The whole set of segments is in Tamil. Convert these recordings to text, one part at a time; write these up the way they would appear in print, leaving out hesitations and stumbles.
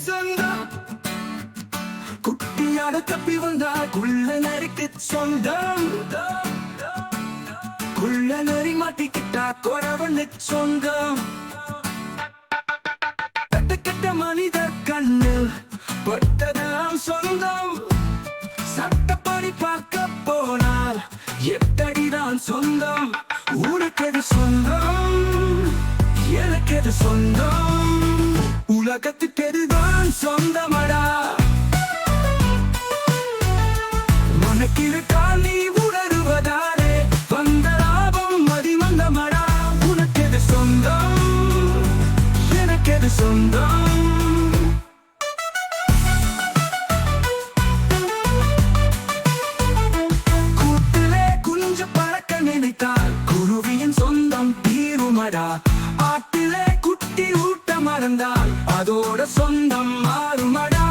சொந்தம். குட்டியாக தப்பி வந்தால் குள்ள நரிக்கு சொந்தம். குள்ள நரி மாட்டிக்கிட்டா குறவனுக்கு சொந்தம். கெட்ட மனிதர் கண்ணில் பட்டதாம் சொந்தம். சட்டப்படி பார்க்க போனால் எப்படிதான் சொந்தம். உனக்கெது சொந்தம், எனக்கெது சொந்தம். உலகத்துக்கெதுதான் சொந்தமடா. மனக்கிருக்கா நீ உணருவதாலே வந்த லாபம் மதிமந்தமடா. உனக்கெது சொந்தம், எனக்கெது சொந்தம். குருவியின் சொந்தம் தீருமடா. ஆட்டிலே குட்டி ஊட்ட மறந்தால் அதோட சொந்தம் மாறுமடா.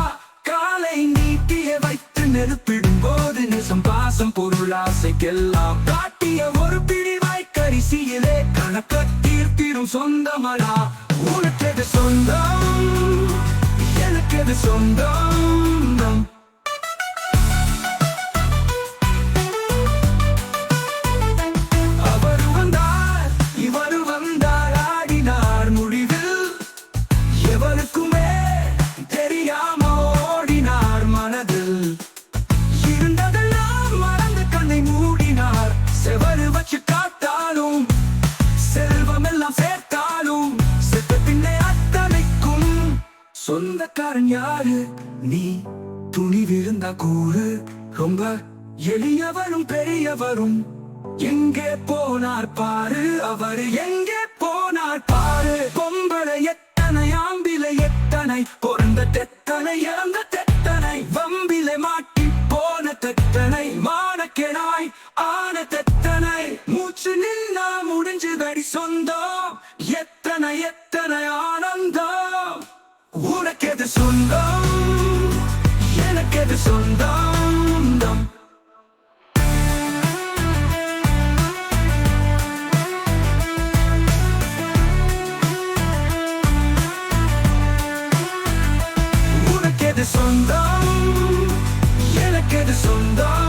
காலை நீட்டிய வைத்து நெருப்பிடும் போது நிசம் பாசம் பொருளாசைக்கெல்லாம் காட்டிய ஒரு பிடி வாய்க்கரிசியிலே கணக்க தீர்த்திடும் சொந்தமடா. உனக்கெது சொந்தம், எனக்கெது சொந்தம். எவருக்குமே தெரியாம ஓடினார் மனதில் இருந்ததெல்லாம் மறந்து கண்ணை மூடினார். செவரு வச்சு காத்தாலும் செல்வம் எல்லாம் சேர்த்தாலும் செத்த பின்னே அத்தனைக்கும் சொந்தக்காரன் யாரு? நீ துணிவிருந்தா கூறு. ரொம்ப எளியவரும் பெரியவரும் எங்கே போனார் பாரு. அவரு எங்கே போனார் பாரு. பொம்பளை எத்தனை, ஆம்பிலை எத்தனை, பொருந்த தெத்தனை, இறந்த தெத்தனை, வம்பிலை மாட்டி போன தெத்தனை, மானக்கெடாய் ஆன தெத்தனை. மூச்சு நின்னா முடிஞ்சதடி சொந்தம். எத்தனை எத்தனை ஆனந்தம். உனக்கெது சொந்தம், எனக்கெது சொந்தம். சொந்தம், எனக்கெது சொந்தம்.